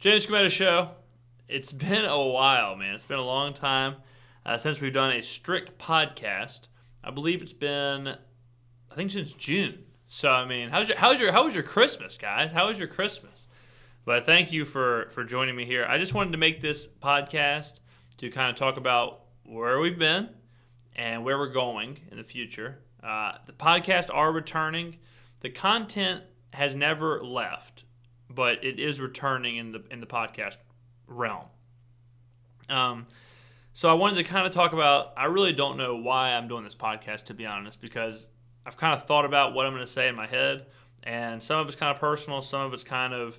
James Skrmetta Show. It's been a while, man. It's been a long time since we've done a strict podcast. I believe it's been, I think, since June. So, I mean, how was your Christmas, guys? How was your Christmas? But thank you for joining me here. I just wanted to make this podcast to kind of talk about where we've been and where we're going in the future. The podcasts are returning. The content has never left, but it is returning in the podcast realm. So I wanted to kind of talk about, I really don't know why I'm doing this podcast, to be honest, because I've kind of thought about what I'm going to say in my head, and some of it's kind of personal, some of it's kind of,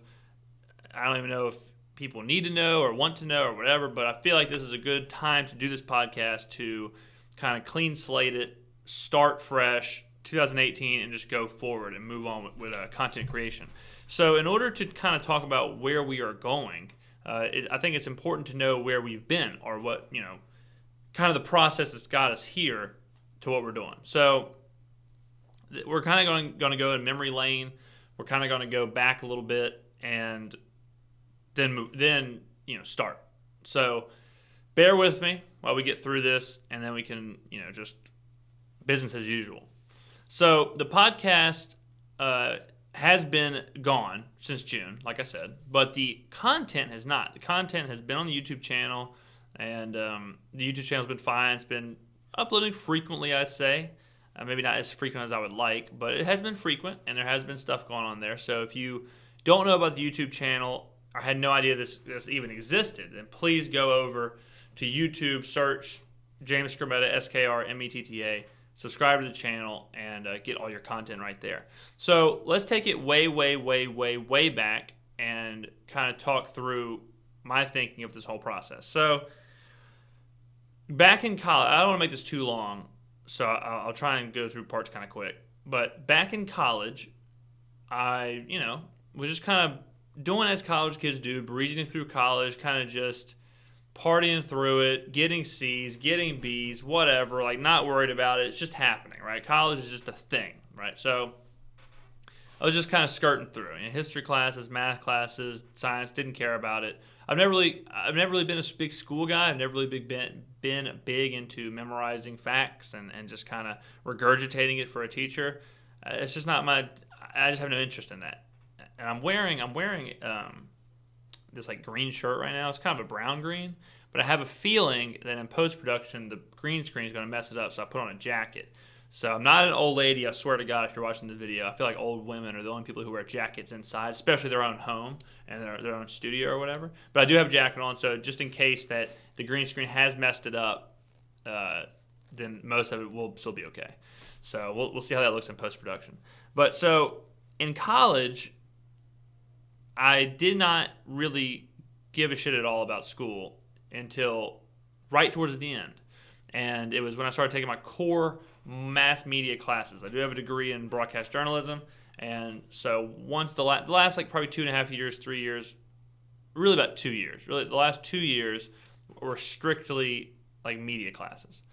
I don't even know if people need to know or want to know or whatever, but I feel like this is a good time to do this podcast to kind of clean slate it, start fresh, 2018, and just go forward and move on with content creation. So in order to kind of talk about where we are going, I think it's important to know where we've been or what, kind of the process that's got us here to what we're doing. So we're kind of going to go in memory lane. We're kind of going to go back a little bit and then start. So bear with me while we get through this, and then we can, just business as usual. So the podcast has been gone since June, like I said, but the content has not. The content has been on the YouTube channel, and the YouTube channel's been fine. It's been uploading frequently, I'd say. Maybe not as frequent as I would like, but it has been frequent, and there has been stuff going on there. So if you don't know about the YouTube channel, or had no idea this even existed, then please go over to YouTube, search James Skrmetta, Skrmetta, subscribe to the channel, and get all your content right there. So let's take it way back and kind of talk through my thinking of this whole process. So back in college, I don't want to make this too long, so I'll try and go through parts kind of quick. But back in college, I, was just kind of doing as college kids do, breezing through college, kind of just partying through it, getting C's, getting B's, whatever, like not worried about it. It's just happening, right? College is just a thing, right? So I was just kind of skirting through. History classes, math classes, science, didn't care about it. I've never really been a big school guy. I've never really been big into memorizing facts and just kind of regurgitating it for a teacher. It's just not I just have no interest in that. And I'm wearing this like green shirt right now. It's kind of a brown green, but I have a feeling that in post-production the green screen is going to mess it up, so I put on a jacket. So I'm not an old lady, I swear to God, if you're watching the video. I feel like old women are the only people who wear jackets inside, especially their own home and their own studio or whatever. But I do have a jacket on, so just in case that the green screen has messed it up, then most of it will still be okay. So we'll see how that looks in post-production. But so in college, I did not really give a shit at all about school until right towards the end. And it was when I started taking my core mass media classes. I do have a degree in broadcast journalism. And so once the last like probably 2.5 years, 3 years, really about 2 years, really the last 2 years were strictly like media classes.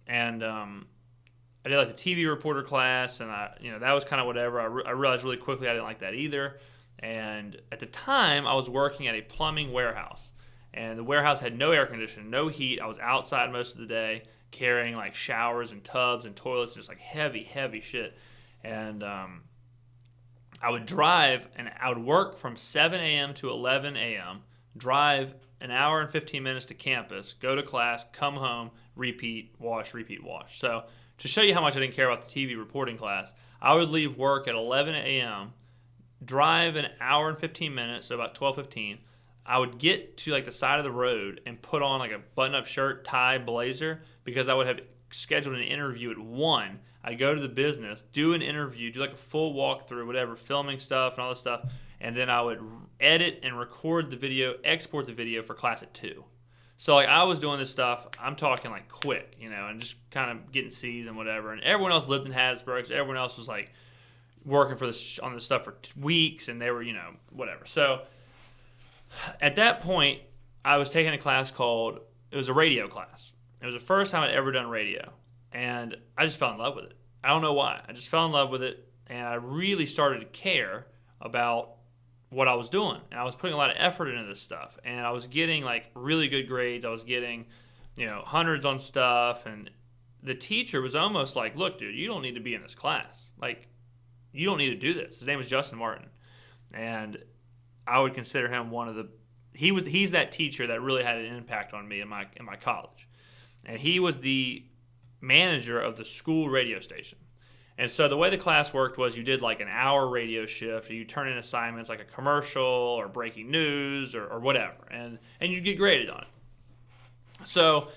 And I did like the TV reporter class, and that was kind of whatever. I realized really quickly I didn't like that either. And at the time, I was working at a plumbing warehouse. And the warehouse had no air conditioning, no heat. I was outside most of the day carrying like showers and tubs and toilets, just like heavy shit. And I would drive, and I would work from 7 a.m. to 11 a.m., drive an hour and 15 minutes to campus, go to class, come home, repeat, wash. So to show you how much I didn't care about the TV reporting class, I would leave work at 11 a.m., drive an hour and 15 minutes, so about 12:15. I would get to like the side of the road and put on like a button-up shirt, tie, blazer, because I would have scheduled an interview at 1. I'd go to the business, do an interview, do like a full walkthrough, whatever, filming stuff and all this stuff, and then I would edit and record the video, export the video for class at 2. So like I was doing this stuff, I'm talking like quick, and just kind of getting C's and whatever. And everyone else lived in Hattiesburg, so everyone else was like working on this stuff for weeks, and they were, whatever. So at that point, I was taking a class it was a radio class. It was the first time I'd ever done radio, and I just fell in love with it. I don't know why. I just fell in love with it, and I really started to care about what I was doing. And I was putting a lot of effort into this stuff. And I was getting like really good grades. I was getting, hundreds on stuff. And the teacher was almost like, look, dude, you don't need to be in this class. Like, you don't need to do this. His name was Justin Martin. And I would consider him he's that teacher that really had an impact on me in my college. And he was the manager of the school radio station. And so the way the class worked was you did like an hour radio shift, or you turn in assignments like a commercial or breaking news or whatever, and you'd get graded on it. So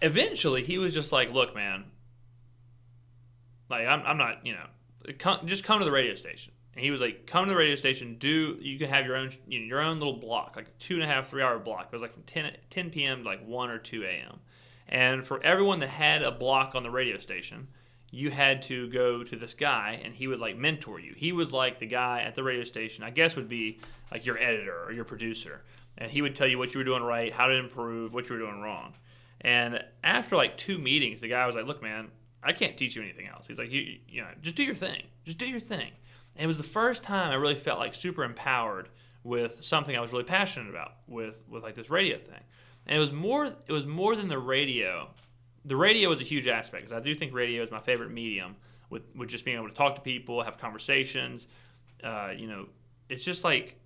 eventually he was just like, look, man, like I'm not, just come to the radio station. And he was like, come to the radio station, you can have your own little block, like a 2.5, 3 hour block. It was like from 10 p.m. to like 1 or 2 a.m. And for everyone that had a block on the radio station, you had to go to this guy, and he would like mentor you. He was like the guy at the radio station, I guess would be like your editor or your producer. And he would tell you what you were doing right, how to improve, what you were doing wrong. And after like 2 meetings, the guy was like, look, man, I can't teach you anything else. He's like, just do your thing. Just do your thing. And it was the first time I really felt like super empowered with something I was really passionate about with like this radio thing. And it was more than the radio. The radio was a huge aspect, because I do think radio is my favorite medium, with just being able to talk to people, have conversations. It's just like,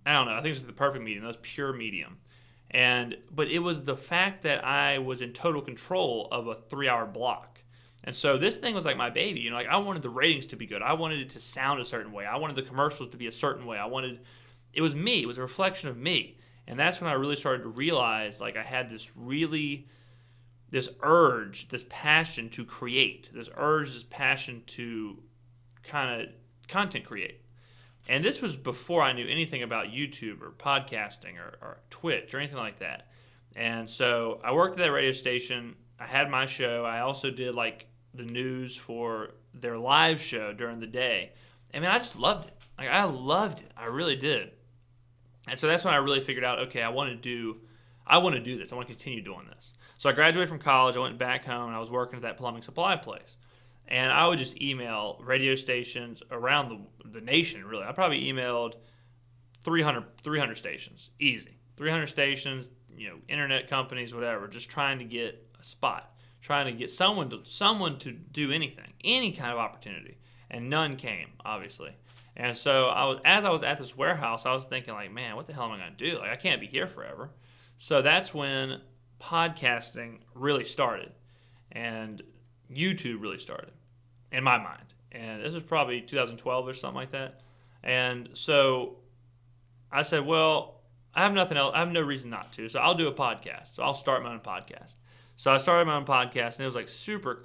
I don't know, I think it's the perfect medium. That was pure medium. But it was the fact that I was in total control of a 3-hour block. And so this thing was like my baby. I wanted the ratings to be good. I wanted it to sound a certain way. I wanted the commercials to be a certain way. It was me. It was a reflection of me. And that's when I really started to realize, like, I had this urge, this passion to create, this passion to kind of content create. And this was before I knew anything about YouTube or podcasting or Twitch or anything like that. And so I worked at that radio station. I had my show. I also did like the news for their live show during the day. I mean, I just loved it. Like, I loved it. I really did. And so that's when I really figured out, okay, I want to do this. I want to continue doing this. So I graduated from college. I went back home, and I was working at that plumbing supply place. And I would just email radio stations around the nation, really. I probably emailed 300 stations, easy. 300 stations, internet companies, whatever, just trying to get a spot, trying to get someone to do anything, any kind of opportunity. And none came, obviously. And so as I was at this warehouse, I was thinking, like, man, what the hell am I going to do? Like, I can't be here forever. So that's when podcasting really started, and YouTube really started, in my mind. And this was probably 2012 or something like that. And so I said, well, I have nothing else. I have no reason not to. So I'll do a podcast. So I'll start my own podcast. So I started my own podcast, and it was like super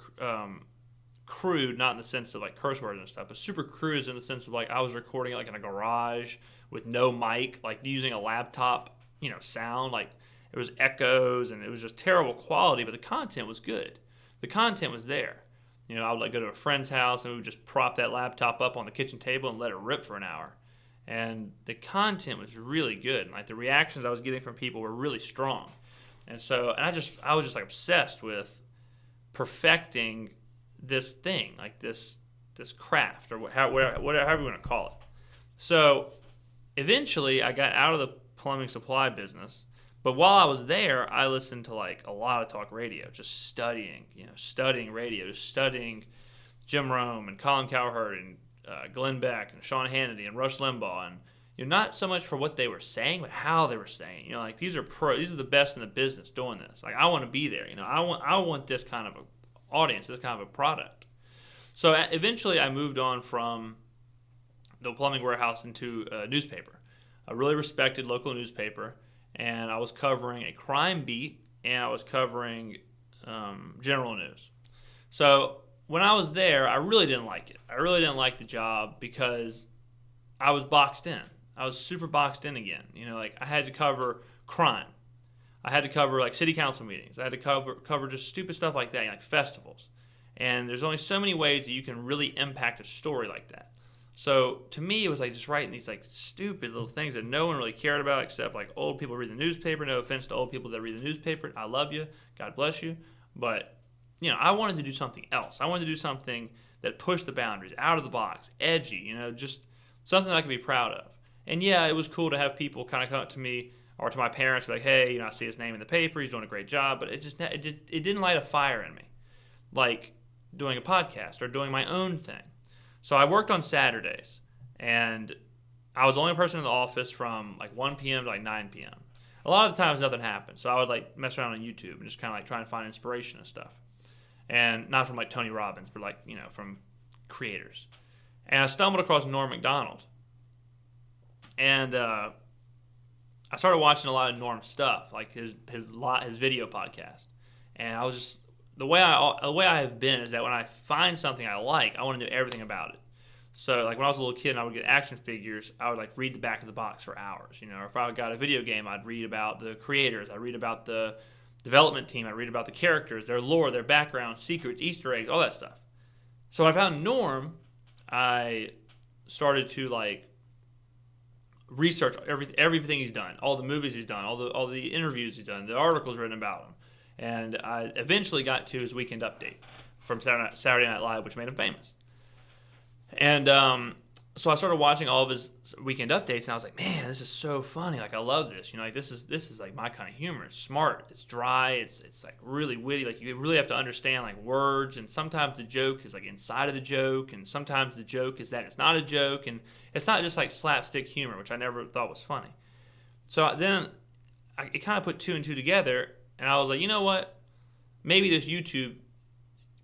crude, not in the sense of like curse words and stuff, but super crude in the sense of like I was recording it like in a garage with no mic, like using a laptop, sound. Like, it was echoes, and it was just terrible quality, but the content was good. The content was there. I would like go to a friend's house, and we would just prop that laptop up on the kitchen table and let it rip for an hour. And the content was really good. And like the reactions I was getting from people were really strong. And so, I was just like obsessed with perfecting this thing, like this craft, or whatever you want to call it. So eventually I got out of the plumbing supply business. But while I was there, I listened to like a lot of talk radio, just studying radio, just studying Jim Rome and Colin Cowherd and Glenn Beck and Sean Hannity and Rush Limbaugh, and not so much for what they were saying, but how they were saying. Like, these are the best in the business doing this. Like, I want to be there. I want this kind of a audience, this kind of a product. So eventually, I moved on from the plumbing warehouse into a newspaper, a really respected local newspaper. And I was covering a crime beat, and I was covering general news. So when I was there, I really didn't like it. I really didn't like the job because I was boxed in. I was super boxed in again. Like, I had to cover crime. I had to cover like city council meetings. I had to cover just stupid stuff like that, like festivals. And there's only so many ways that you can really impact a story like that. So to me, it was like just writing these like stupid little things that no one really cared about except like old people read the newspaper. No offense to old people that read the newspaper. I love you. God bless you. But, I wanted to do something else. I wanted to do something that pushed the boundaries, out of the box, edgy, just something that I could be proud of. And yeah, it was cool to have people kind of come up to me or to my parents, be like, hey, I see his name in the paper, he's doing a great job, but it didn't light a fire in me, like doing a podcast or doing my own thing. So I worked on Saturdays, and I was the only person in the office from like 1 p.m. to like 9 p.m. A lot of the times nothing happened, so I would like mess around on YouTube and just kind of like try and find inspiration and stuff. And not from like Tony Robbins, but like, from creators. And I stumbled across Norm Macdonald. And I started watching a lot of Norm's stuff, like his video podcast. And I was just, the way I have been is that when I find something I like, I want to know everything about it. So like when I was a little kid and I would get action figures, I would like read the back of the box for hours. Or if I got a video game, I'd read about the creators, I'd read about the development team, I'd read about the characters, their lore, their background, secrets, Easter eggs, all that stuff. So when I found Norm, I started to like research everything he's done, all the movies he's done, all the interviews he's done, the articles written about him. And I eventually got to his Weekend Update from Saturday Night Live, which made him famous. And so I started watching all of his Weekend Updates, and I was like, man, this is so funny. Like, I love this. Like this is like my kind of humor. It's smart. It's dry. It's like really witty. Like you really have to understand like words, and sometimes the joke is like inside of the joke, and sometimes the joke is that it's not a joke, and it's not just like slapstick humor, which I never thought was funny. So then it kind of put two and two together, and I was like, you know what? Maybe this YouTube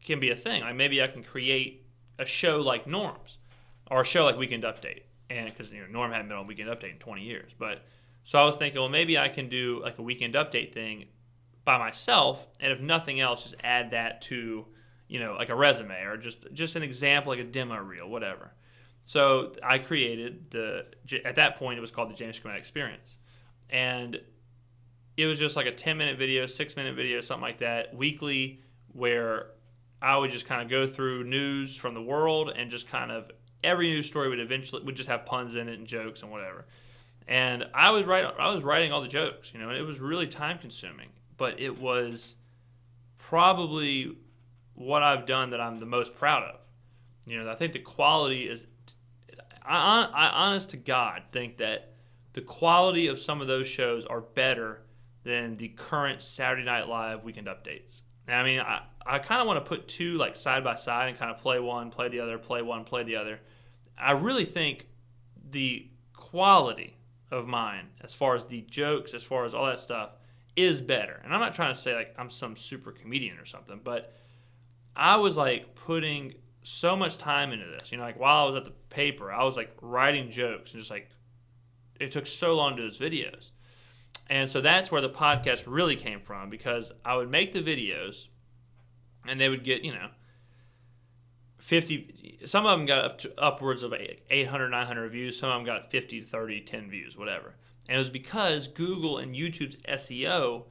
can be a thing. Like maybe I can create a show like Norm's, or a show like Weekend Update. And because Norm hadn't been on Weekend Update in 20 years. But so I was thinking, well, maybe I can do like a Weekend Update thing by myself, and if nothing else, just add that to, like a resume or just an example, like a demo reel, whatever. So I created at that point it was called the James Skrmetta Experience. And it was just like a 10-minute video, 6-minute video, something like that, weekly, where I would just kind of go through news from the world, and just kind of every news story would just have puns in it and jokes and whatever. And I was writing all the jokes, and it was really time consuming, but it was probably what I've done that I'm the most proud of. I think the quality is, I honest to God think that the quality of some of those shows are better than the current Saturday Night Live Weekend Updates. And I mean, I kind of want to put two like side by side and kind of play one, play the other, play one, play the other. I really think the quality of mine, as far as the jokes, as far as all that stuff, is better. And I'm not trying to say like I'm some super comedian or something, but I was like putting so much time into this. Like while I was at the paper, I was like writing jokes, and just like it took so long to do those videos. And so that's where the podcast really came from, because I would make the videos and they would get, 50, some of them got up to upwards of 800, 900 views. Some of them got 50 to 30, 10 views, whatever. And it was because Google and YouTube's SEO,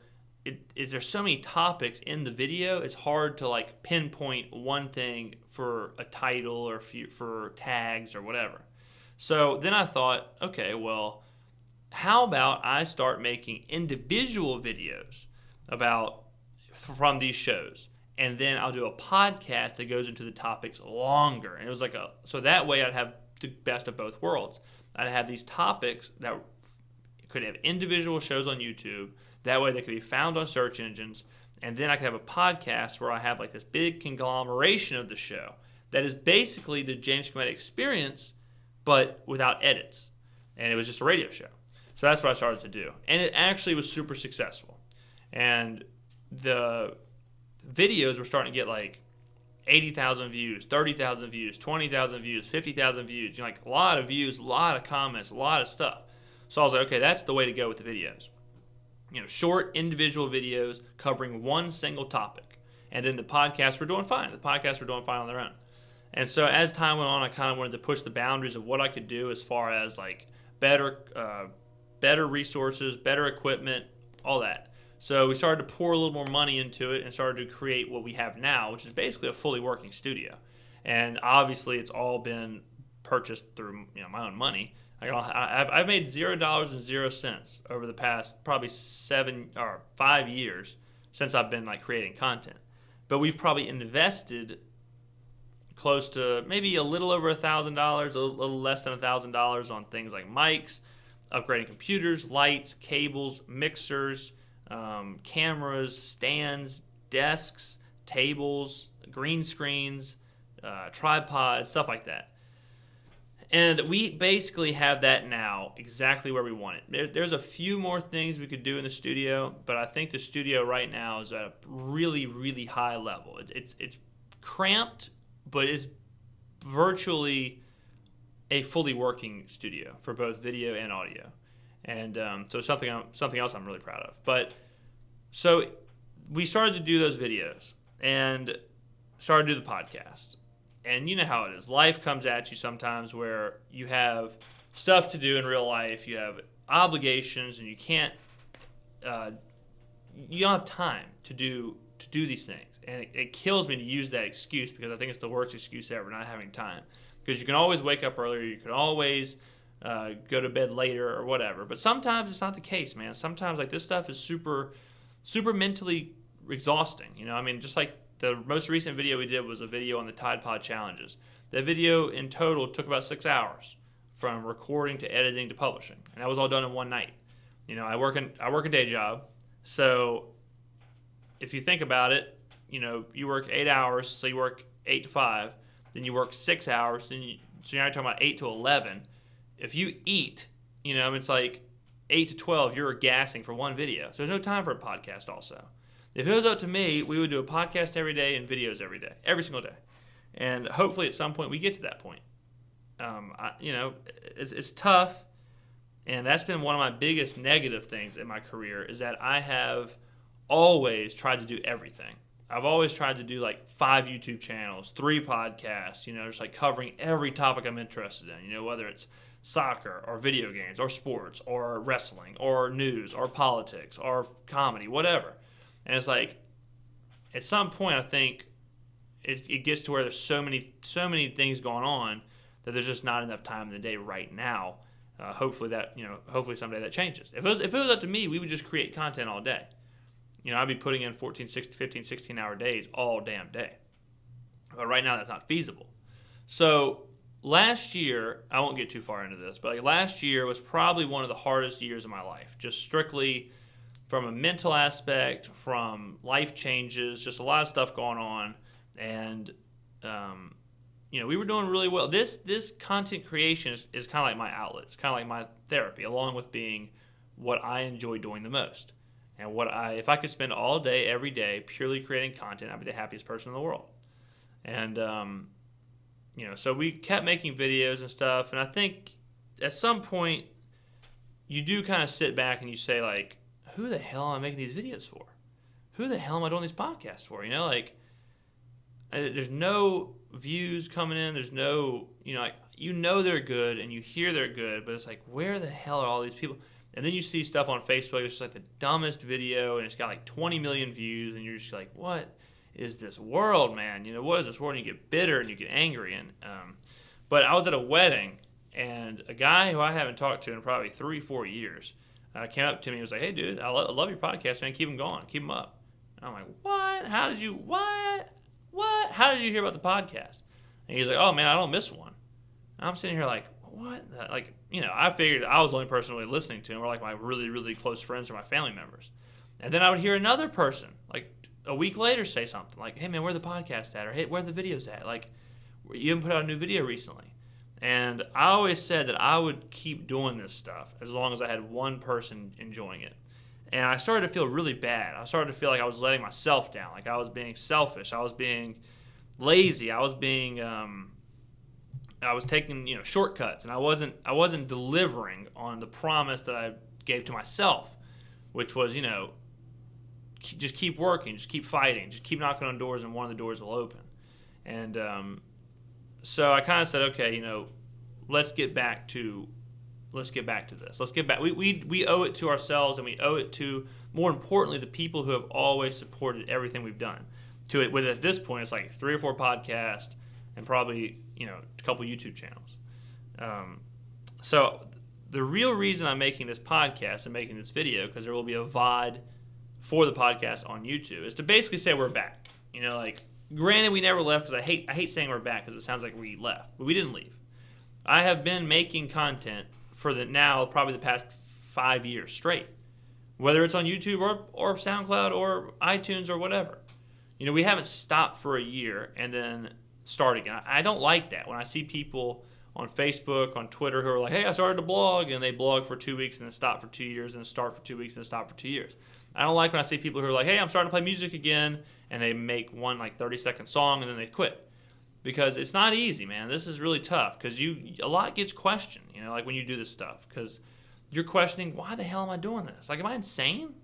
there's so many topics in the video, it's hard to like pinpoint one thing for a title or for tags or whatever. So then I thought, okay, well, how about I start making individual videos from these shows, and then I'll do a podcast that goes into the topics longer. And it was like so that way I'd have the best of both worlds. I'd have these topics that could have individual shows on YouTube. That way they could be found on search engines. And then I could have a podcast where I have like this big conglomeration of the show that is basically the James Skrmetta Experience, but without edits. And it was just a radio show. So that's what I started to do. And it actually was super successful. And the videos were starting to get like 80,000 views, 30,000 views, 20,000 views, 50,000 views, like a lot of views, a lot of comments, a lot of stuff. So I was like, okay, that's the way to go with the videos. Short individual videos covering one single topic. And then the podcasts were doing fine. The podcasts were doing fine on their own. And so as time went on, I kind of wanted to push the boundaries of what I could do as far as like better resources, better equipment, all that. So we started to pour a little more money into it and started to create what we have now, which is basically a fully working studio. And obviously, it's all been purchased through my own money. I've made $0.00 over the past probably 5 years since I've been like creating content. But we've probably invested close to maybe a little over $1,000, a little less than $1,000 on things like mics, upgrading computers, lights, cables, mixers, cameras, stands, desks, tables, green screens, tripods, stuff like that. And we basically have that now exactly where we want it. There's a few more things we could do in the studio, but I think the studio right now is at a really, really high level. It's cramped, but it's virtually a fully working studio for both video and audio. And so something else I'm really proud of. But so we started to do those videos and started to do the podcast. And you know how it is. Life comes at you sometimes where you have stuff to do in real life. You have obligations, and you can't. You don't have time to do these things, and it kills me to use that excuse because I think it's the worst excuse ever, not having time. Because you can always wake up earlier, you can always go to bed later or whatever. But sometimes it's not the case, man. Sometimes like this stuff is super, super mentally exhausting. You know, I mean, just like. The most recent video we did was a video on the Tide Pod challenges. That video in total took about 6 hours from recording to editing to publishing, and that was all done in one night. You know, I work a day job, so if you think about it, you know, you work 8 hours, so you work 8 to 5, then you work 6 hours, so you're talking about 8 to 11. If you eat, you know, it's like 8 to 12, you're gassing for one video. So there's no time for a podcast also. If it was up to me, we would do a podcast every day and videos every day, every single day. And hopefully at some point we get to that point. It's tough, and that's been one of my biggest negative things in my career is that I have always tried to do everything. I've always tried to do like 5 YouTube channels, 3 podcasts, you know, just like covering every topic I'm interested in, you know, whether it's soccer or video games or sports or wrestling or news or politics or comedy, whatever. And it's like, at some point, I think it gets to where there's so many things going on that there's just not enough time in the day right now. Hopefully someday that changes. If it was up to me, we would just create content all day. You know, I'd be putting in 15, 16-hour days all damn day. But right now, that's not feasible. So last year, I won't get too far into this, but like last year was probably one of the hardest years of my life, just strictly from a mental aspect, from life changes, just a lot of stuff going on. And, we were doing really well. This content creation is kind of like my outlet. It's kind of like my therapy, along with being what I enjoy doing the most. And if I could spend all day, every day, purely creating content, I'd be the happiest person in the world. And, so we kept making videos and stuff. And I think at some point, you do kind of sit back and you say, like, who the hell am I making these videos for? Who the hell am I doing these podcasts for? You know, like, there's no views coming in. There's no, they're good and you hear they're good, but it's like, where the hell are all these people? And then you see stuff on Facebook. It's just like the dumbest video, and it's got like 20 million views, and you're just like, what is this world, man? You know, what is this world? And you get bitter and you get angry. And but I was at a wedding, and a guy who I haven't talked to in probably 3-4 years came up to me and was like, hey, dude, I love your podcast, man. Keep them going. Keep them up. And I'm like, what? How did you hear about the podcast? And he's like, oh, man, I don't miss one. And I'm sitting here like, what? Like, I figured I was the only person really listening to him, or like my really, really close friends or my family members. And then I would hear another person, like a week later, say something like, hey, man, where the podcast at? Or, hey, where the videos at? Like, you haven't put out a new video recently. And I always said that I would keep doing this stuff as long as I had one person enjoying it. And I started to feel really bad. I started to feel like I was letting myself down, like I was being selfish. I was being lazy. I was taking shortcuts, and I wasn't delivering on the promise that I gave to myself, which was just keep working, just keep fighting, just keep knocking on doors, and one of the doors will open. And so I kind of said, okay, let's get back to this. Let's get back. We owe it to ourselves, and we owe it to, more importantly, the people who have always supported everything we've done. To it, with at this point, it's like 3 or 4 podcasts and probably a couple YouTube channels. So the real reason I'm making this podcast and making this video, because there will be a VOD for the podcast on YouTube, is to basically say we're back. granted, we never left because I hate saying we're back because it sounds like we left, but we didn't leave. I have been making content for probably the past 5 years straight, whether it's on YouTube or SoundCloud or iTunes or whatever. We haven't stopped for a year and then start again. I don't like that when I see people on Facebook, on Twitter, who are like, hey, I started to blog, and they blog for 2 weeks and then stop for 2 years and then start for 2 weeks and then stop for 2 years. I don't like when I see people who are like, hey, I'm starting to play music again, and they make one 30-second song and then they quit. Because it's not easy, man. This is really tough because a lot gets questioned, like when you do this stuff, because you're questioning, why the hell am I doing this? Like, am I insane?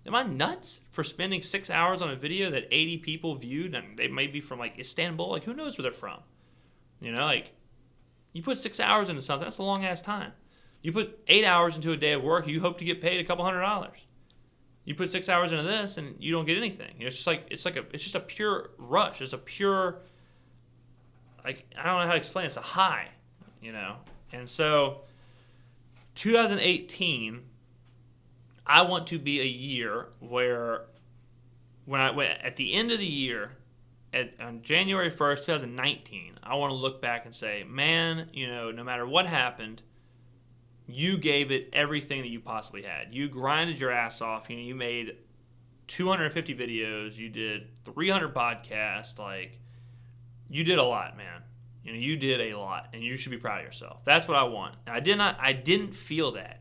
Am I nuts for spending 6 hours on a video that 80 people viewed, and they may be from Istanbul? Like, who knows where they're from? You put 6 hours into something, that's a long ass time. You put 8 hours into a day of work, you hope to get paid a couple $100. You put 6 hours into this and you don't get anything. It's just a pure rush. It's a pure, I don't know how to explain it. It's a high, And so 2018, I want to be a year where at the end of the year, on January 1st, 2019, I want to look back and say, man, no matter what happened, you gave it everything that you possibly had. You grinded your ass off. You made 250 videos. You did 300 podcasts. You did a lot, man. You did a lot, and you should be proud of yourself. That's what I want. And I didn't feel that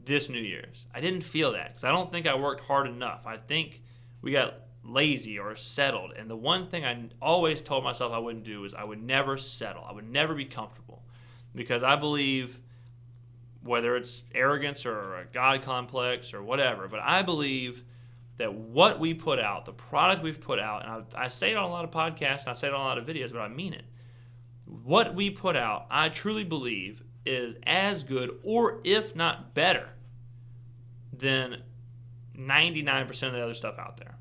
this New Year's. I didn't feel that because I don't think I worked hard enough. I think we got lazy or settled. And the one thing I always told myself I wouldn't do is I would never settle. I would never be comfortable, because I believe, whether it's arrogance or a God complex or whatever, but I believe that what we put out, the product we've put out, and I say it on a lot of podcasts and I say it on a lot of videos, but I mean it. What we put out, I truly believe, is as good, or if not better, than 99% of the other stuff out there.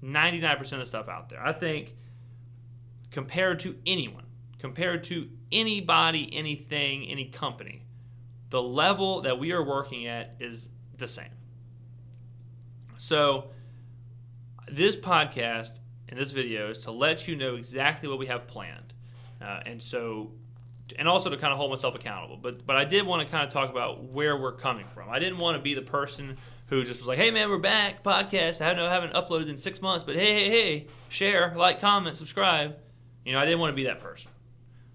99% of the stuff out there. I think compared to anyone, compared to anybody, anything, any company, the level that we are working at is the same. So this podcast and this video is to let you know exactly what we have planned. And also to kind of hold myself accountable. But I did want to kind of talk about where we're coming from. I didn't want to be the person who just was like, hey, man, we're back, podcast. I haven't uploaded in 6 months, but hey, share, like, comment, subscribe. I didn't want to be that person.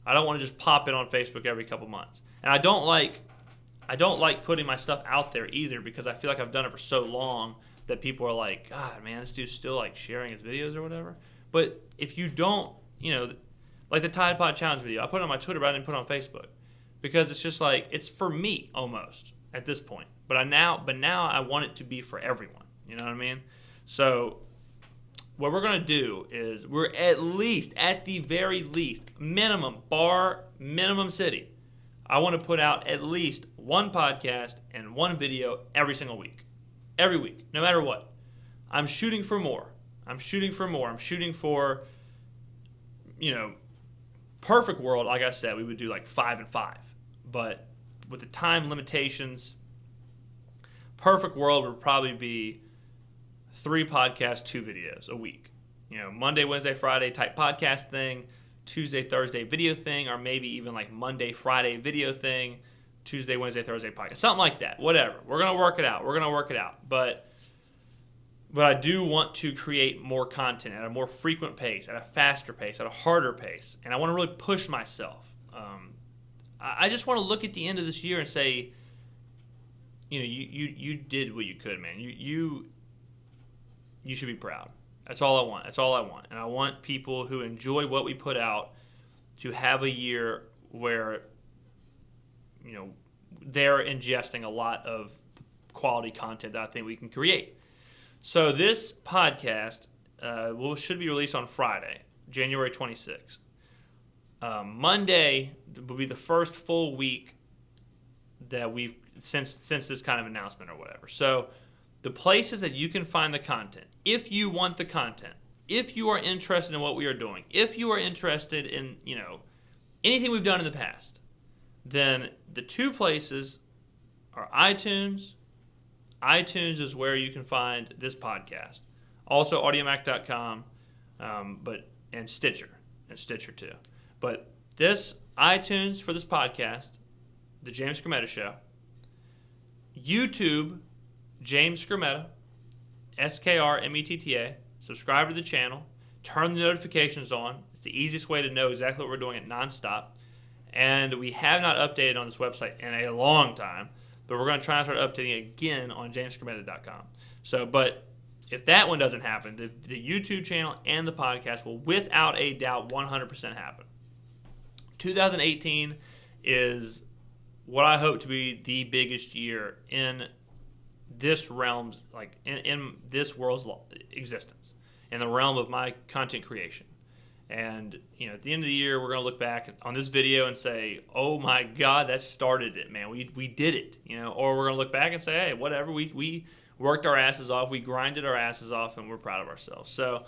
I don't want to just pop it on Facebook every couple months. And I don't like putting my stuff out there either, because I feel like I've done it for so long that people are like, God, man, this dude's still sharing his videos or whatever. But if you don't, like the Tide Pod Challenge video, I put it on my Twitter, but I didn't put it on Facebook, because it's just it's for me almost at this point. But now I want it to be for everyone. You know what I mean? So what we're gonna do is we're at the very least, minimum city, I want to put out at least one podcast and one video every single week. Every week, no matter what. I'm shooting for more. I'm shooting for, perfect world, like I said, we would do 5 and 5. But with the time limitations, perfect world would probably be 3 podcasts, 2 videos a week. Monday, Wednesday, Friday type podcast thing, Tuesday, Thursday video thing, or maybe even Monday, Friday video thing, Tuesday, Wednesday, Thursday podcast. Something like that. Whatever. We're going to work it out. But I do want to create more content at a more frequent pace, at a faster pace, at a harder pace. And I want to really push myself. I just want to look at the end of this year and say, you did what you could, man. You should be proud. That's all I want. And I want people who enjoy what we put out to have a year where, they're ingesting a lot of quality content that I think we can create. So this podcast should be released on Friday, January 26th. Monday will be the first full week that we've since this kind of announcement or whatever. So the places that you can find the content, if you want the content, if you are interested in what we are doing, if you are interested in anything we've done in the past, then the 2 places are iTunes. iTunes is where you can find this podcast. Also, audiomac.com. and Stitcher too. But this iTunes for this podcast, the James Skrmetta Show, YouTube, James Skrmetta, Skrmetta. Subscribe to the channel. Turn the notifications on. It's the easiest way to know exactly what we're doing at nonstop. And we have not updated on this website in a long time, but we're going to try and start updating it again on jamesskrmetta.com. So, but if that one doesn't happen, the YouTube channel and the podcast will without a doubt 100% happen. 2018 is what I hope to be the biggest year in this realm's, like in this world's existence, in the realm of my content creation. And, at the end of the year, we're going to look back on this video and say, oh my God, that started it, man. We did it, or we're going to look back and say, hey, whatever, we worked our asses off, we grinded our asses off, and we're proud of ourselves. So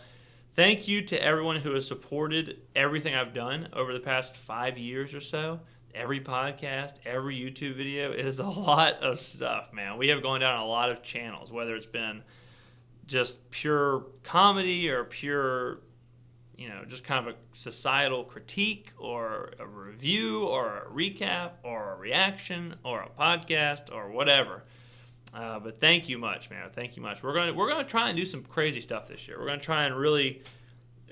thank you to everyone who has supported everything I've done over the past 5 years or so. Every podcast, every YouTube video. It is a lot of stuff, man. We have gone down a lot of channels, whether it's been just pure comedy or pure, just kind of a societal critique or a review or a recap or a reaction or a podcast or whatever. But thank you much, man. Thank you much. We're gonna try and do some crazy stuff this year. We're gonna try and really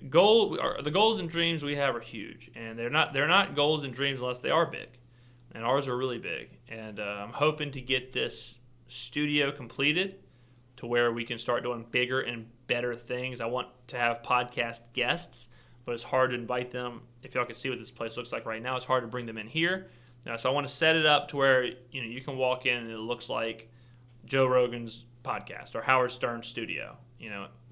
the goals and dreams we have are huge, and they're not goals and dreams unless they are big, and ours are really big. And I'm hoping to get this studio completed to where we can start doing bigger and better things. I want to have podcast guests, but it's hard to invite them. If y'all can see what this place looks like right now, it's hard to bring them in here. So I want to set it up to where you can walk in and it looks like Joe Rogan's podcast or Howard Stern's studio,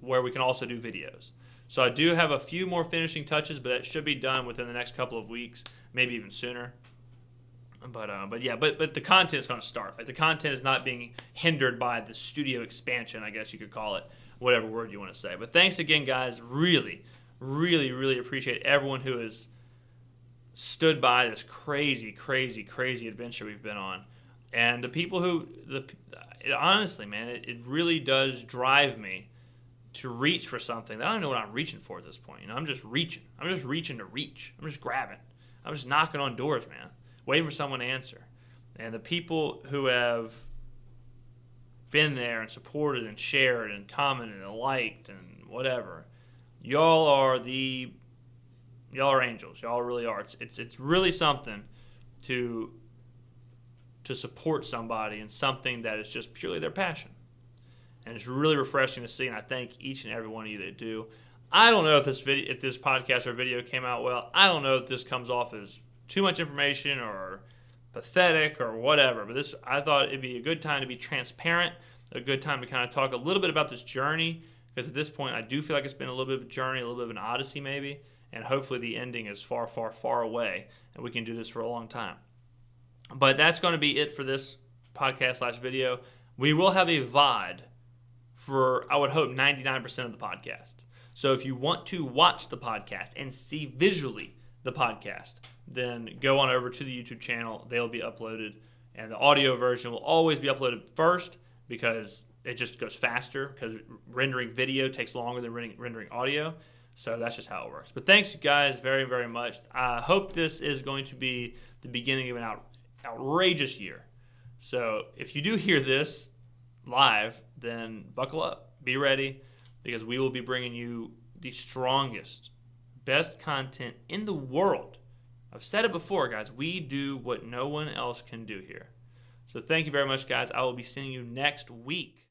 where we can also do videos. So I do have a few more finishing touches, but that should be done within the next couple of weeks, maybe even sooner. But the content is going to start. Like, the content is not being hindered by the studio expansion, I guess you could call it, whatever word you want to say. But thanks again, guys. Really, really, really appreciate everyone who has stood by this crazy, crazy, crazy adventure we've been on. And the people honestly, man, it really does drive me to reach for something that I don't know what I'm reaching for at this point. I'm just reaching. I'm just reaching to reach. I'm just grabbing. I'm just knocking on doors, man, waiting for someone to answer. And the people who have been there and supported and shared and commented and liked and whatever, y'all are angels. Y'all really are. It's really something to support somebody in something that is just purely their passion. And it's really refreshing to see, and I thank each and every one of you that do. I don't know if this podcast or video came out well. I don't know if this comes off as too much information or pathetic or whatever. But I thought it'd be a good time to be transparent, a good time to kind of talk a little bit about this journey, because at this point I do feel like it's been a little bit of a journey, a little bit of an odyssey maybe, and hopefully the ending is far, far, far away, and we can do this for a long time. But that's going to be it for this podcast/video. We will have a VOD for, I would hope, 99% of the podcast. So if you want to watch the podcast and see visually the podcast, then go on over to the YouTube channel. They'll be uploaded, and the audio version will always be uploaded first because it just goes faster, because rendering video takes longer than rendering audio. So that's just how it works. But thanks, you guys, very, very much. I hope this is going to be the beginning of an outrageous year. So if you do hear this live, then buckle up. Be ready, because we will be bringing you the strongest, best content in the world. I've said it before, guys. We do what no one else can do here. So thank you very much, guys. I will be seeing you next week.